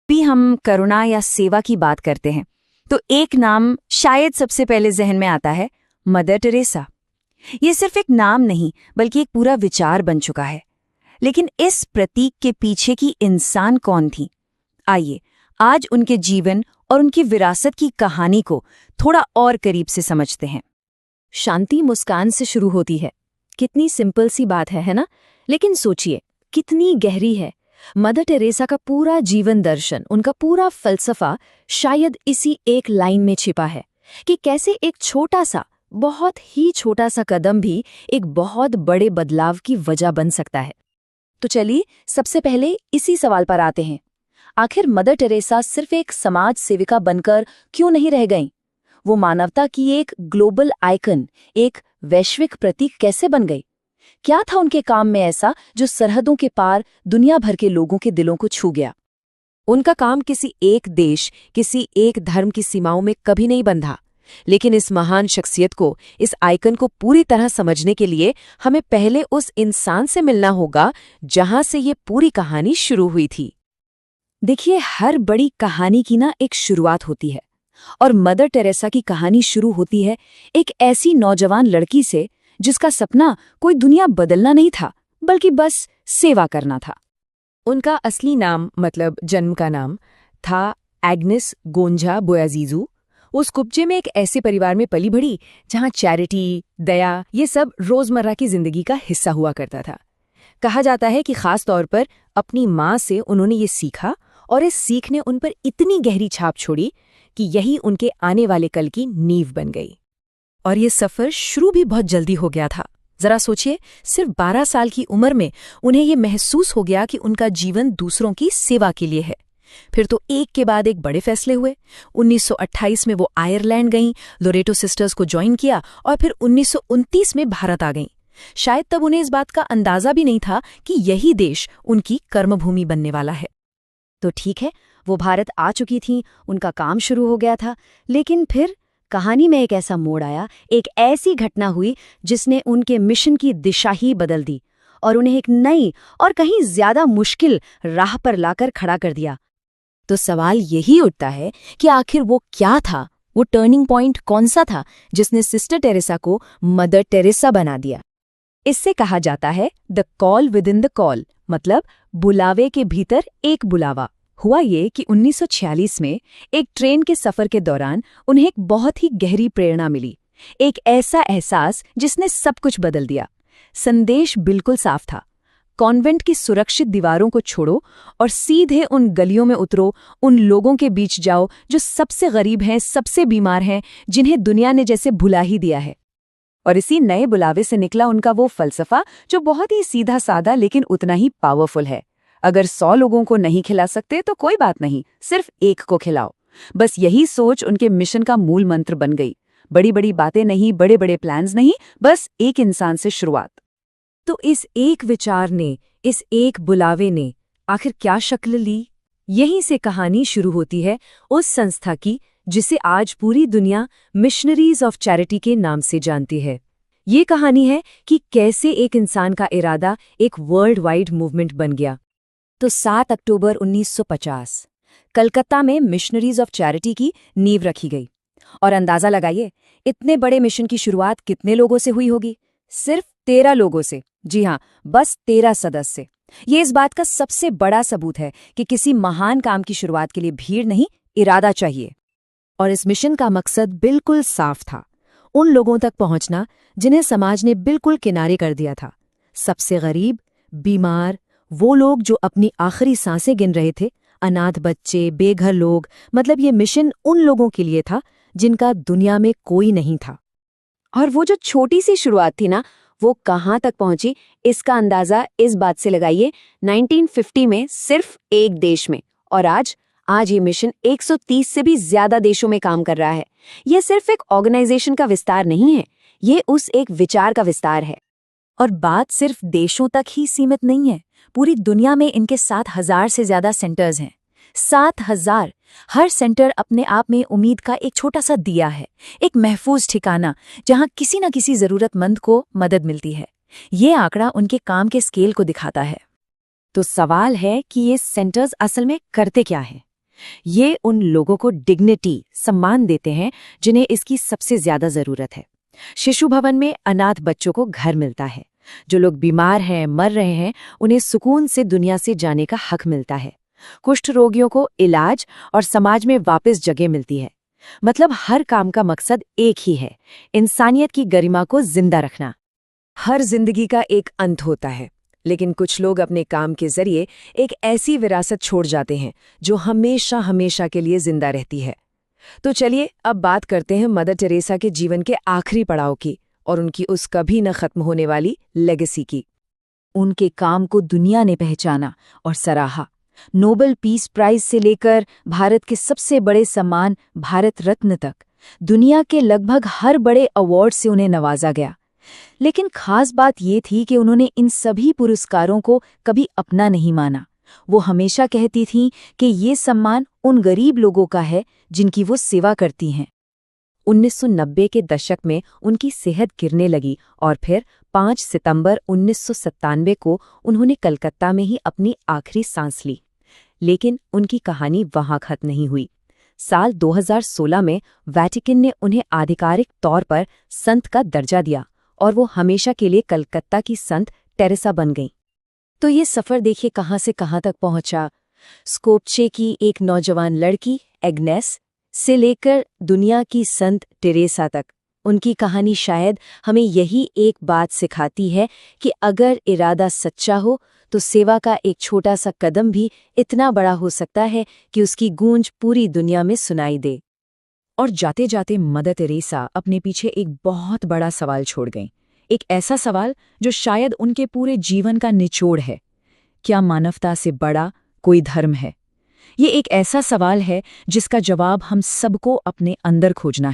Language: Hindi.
भी हम करुणा या सेवा की बात करते हैं तो एक नाम शायद सबसे पहले जहन में आता है, मदर टेरेसा। ये सिर्फ एक नाम नहीं बल्कि एक पूरा विचार बन चुका है। लेकिन इस प्रतीक के पीछे की इंसान कौन थी? आइए आज उनके जीवन और उनकी विरासत की कहानी को थोड़ा और करीब से समझते हैं। शांति मुस्कान से शुरू होती है। कितनी सिंपल सी बात है ना? लेकिन सोचिए कितनी गहरी है। मदर टेरेसा का पूरा जीवन दर्शन, उनका पूरा फलसफा शायद इसी एक लाइन में छिपा है कि कैसे एक छोटा सा, बहुत ही छोटा सा कदम भी एक बहुत बड़े बदलाव की वजह बन सकता है। तो चलिए सबसे पहले इसी सवाल पर आते हैं। आखिर मदर टेरेसा सिर्फ एक समाज सेविका बनकर क्यों नहीं रह गईं? वो मानवता की एक ग्लोबल आइकन, एक वैश्विक प्रतीक कैसे बन गई? क्या था उनके काम में ऐसा जो सरहदों के पार दुनिया भर के लोगों के दिलों को छू गया? उनका काम किसी एक देश, किसी एक धर्म की सीमाओं में कभी नहीं बंधा। लेकिन इस महान शख्सियत को, इस आइकन को पूरी तरह समझने के लिए हमें पहले उस इंसान से मिलना होगा जहां से ये पूरी कहानी शुरू हुई थी। देखिए, हर बड़ी कहानी की ना एक शुरुआत होती है और मदर टेरेसा की कहानी शुरू होती है एक ऐसी नौजवान लड़की से जिसका सपना कोई दुनिया बदलना नहीं था बल्कि बस सेवा करना था। उनका असली नाम, मतलब जन्म का नाम, था एग्नेस गोंजा बोयाजीजू। उस कुब्जे में एक ऐसे परिवार में पली बढ़ी जहां चैरिटी, दया, ये सब रोजमर्रा की जिंदगी का हिस्सा हुआ करता था। कहा जाता है कि खास तौर पर अपनी माँ से उन्होंने ये सीखा और इस सीख ने उन पर इतनी गहरी छाप छोड़ी कि यही उनके आने वाले कल की नींव बन गई। और ये सफ़र शुरू भी बहुत जल्दी हो गया था। जरा सोचिए, सिर्फ 12 साल की उम्र में उन्हें ये महसूस हो गया कि उनका जीवन दूसरों की सेवा के लिए है। फिर तो एक के बाद एक बड़े फैसले हुए। 1928 में वो आयरलैंड गईं, लोरेटो सिस्टर्स को ज्वाइन किया और फिर 1929 में भारत आ गईं। शायद तब उन्हें इस बात का अंदाजा भी नहीं था कि यही देश उनकी कर्मभूमि बनने वाला है। तो ठीक है, वो भारत आ चुकी थीं, उनका काम शुरू हो गया था। लेकिन फिर कहानी में एक ऐसा मोड़ आया, एक ऐसी घटना हुई जिसने उनके मिशन की दिशा ही बदल दी और उन्हें एक नई और कहीं ज्यादा मुश्किल राह पर लाकर खड़ा कर दिया। तो सवाल यही उठता है कि आखिर वो क्या था, वो टर्निंग पॉइंट कौन सा था जिसने सिस्टर टेरेसा को मदर टेरेसा बना दिया? इससे कहा जाता है the call with in the call, मतलब बुलावे के भीतर एक बुलावा। हुआ ये कि 1946 में एक ट्रेन के सफर के दौरान उन्हें एक बहुत ही गहरी प्रेरणा मिली, एक ऐसा एहसास जिसने सब कुछ बदल दिया। संदेश बिल्कुल साफ था, कॉन्वेंट की सुरक्षित दीवारों को छोड़ो और सीधे उन गलियों में उतरो, उन लोगों के बीच जाओ जो सबसे गरीब हैं, सबसे बीमार हैं, जिन्हें दुनिया ने जैसे भुला ही दिया है। और इसी नए बुलावे से निकला उनका वो फलसफा जो बहुत ही सीधा साधा लेकिन उतना ही पावरफुल है। अगर 100 लोगों को नहीं खिला सकते तो कोई बात नहीं, सिर्फ एक को खिलाओ। बस यही सोच उनके मिशन का मूल मंत्र बन गई। बड़ी बड़ी बातें नहीं, बड़े बड़े प्लान्स नहीं, बस एक इंसान से शुरुआत। तो इस एक विचार ने, इस एक बुलावे ने आखिर क्या शक्ल ली? यहीं से कहानी शुरू होती है उस संस्था की जिसे आज पूरी दुनिया मिशनरीज ऑफ चैरिटी के नाम से जानती है। ये कहानी है कि कैसे एक इंसान का इरादा एक वर्ल्ड वाइड मूवमेंट बन गया। तो 7 अक्टूबर 1950 कलकत्ता में मिशनरीज ऑफ चैरिटी की नींव रखी गई। और अंदाजा लगाइए, इतने बड़े मिशन की शुरुआत कितने लोगों से हुई होगी? सिर्फ 13 लोगों से। जी हाँ, बस 13 सदस्य। ये इस बात का सबसे बड़ा सबूत है कि किसी महान काम की शुरुआत के लिए भीड़ नहीं, इरादा चाहिए। और इस मिशन का मकसद बिल्कुल साफ था, उन लोगों तक पहुंचना जिन्हें समाज ने बिल्कुल किनारे कर दिया था। सबसे गरीब, बीमार, वो लोग जो अपनी आखिरी सांसें गिन रहे थे, अनाथ बच्चे, बेघर लोग। मतलब ये मिशन उन लोगों के लिए था जिनका दुनिया में कोई नहीं था। और वो जो छोटी सी शुरुआत थी ना, वो कहाँ तक पहुंची, इसका अंदाजा इस बात से लगाइए 1950 में सिर्फ एक देश में, और आज ये मिशन 130 से भी ज्यादा देशों में काम कर रहा है। ये सिर्फ एक ऑर्गेनाइजेशन का विस्तार नहीं है, ये उस एक विचार का विस्तार है। और बात सिर्फ देशों तक ही सीमित नहीं है, पूरी दुनिया में इनके 7,000 से ज्यादा सेंटर्स हैं। 7,000। हर सेंटर अपने आप में उम्मीद का एक छोटा सा दिया है, एक महफूज ठिकाना जहां किसी न किसी जरूरतमंद को मदद मिलती है। ये आंकड़ा उनके काम के स्केल को दिखाता है। तो सवाल है कि ये सेंटर्स असल में करते क्या हैं? ये उन लोगों को डिग्निटी, सम्मान देते हैं जिन्हें इसकी सबसे ज्यादा जरूरत है। शिशु भवन में अनाथ बच्चों को घर मिलता है। जो लोग बीमार हैं, मर रहे हैं, उन्हें सुकून से दुनिया से जाने का हक मिलता है। कुष्ठ रोगियों को इलाज और समाज में वापस जगह मिलती है। मतलब हर काम का मकसद एक ही है, इंसानियत की गरिमा को जिंदा रखना। हर जिंदगी का एक अंत होता है, लेकिन कुछ लोग अपने काम के जरिए एक ऐसी विरासत छोड़ जाते हैं जो हमेशा हमेशा के लिए जिंदा रहती है। तो चलिए अब बात करते हैं मदर टेरेसा के जीवन के आखिरी पड़ाव की और उनकी उस कभी न खत्म होने वाली लेगेसी की। उनके काम को दुनिया ने पहचाना और सराहा। नोबेल पीस प्राइज से लेकर भारत के सबसे बड़े सम्मान भारत रत्न तक दुनिया के लगभग हर बड़े अवार्ड से उन्हें नवाजा गया। लेकिन खास बात ये थी कि उन्होंने इन सभी पुरस्कारों को कभी अपना नहीं माना। वो हमेशा कहती थीं कि ये सम्मान उन गरीब लोगों का है जिनकी वो सेवा करती हैं। 1990 के दशक में उनकी सेहत गिरने लगी और फिर 5 सितंबर 1997 को उन्होंने कलकत्ता में ही अपनी आखिरी सांस ली। लेकिन उनकी कहानी वहां खत्म नहीं हुई। साल 2016 में वेटिकन ने उन्हें आधिकारिक तौर पर संत का दर्जा दिया और वो हमेशा के लिए कलकत्ता की संत टेरेसा बन गईं। तो ये सफ़र देखिए कहाँ से कहाँ तक पहुंचा। स्कोपचे की एक नौजवान लड़की एग्नेस से लेकर दुनिया की संत टेरेसा तक। उनकी कहानी शायद हमें यही एक बात सिखाती है कि अगर इरादा सच्चा हो तो सेवा का एक छोटा सा कदम भी इतना बड़ा हो सकता है कि उसकी गूंज पूरी दुनिया में सुनाई दे। और जाते जाते मदर टेरेसा अपने पीछे एक बहुत बड़ा सवाल छोड़ गईं। एक ऐसा सवाल जो शायद उनके पूरे जीवन का निचोड़ है। क्या मानवता से बड़ा कोई धर्म है? ये एक ऐसा सवाल है जिसका जवाब हम सबको अपने अंदर खोजना है।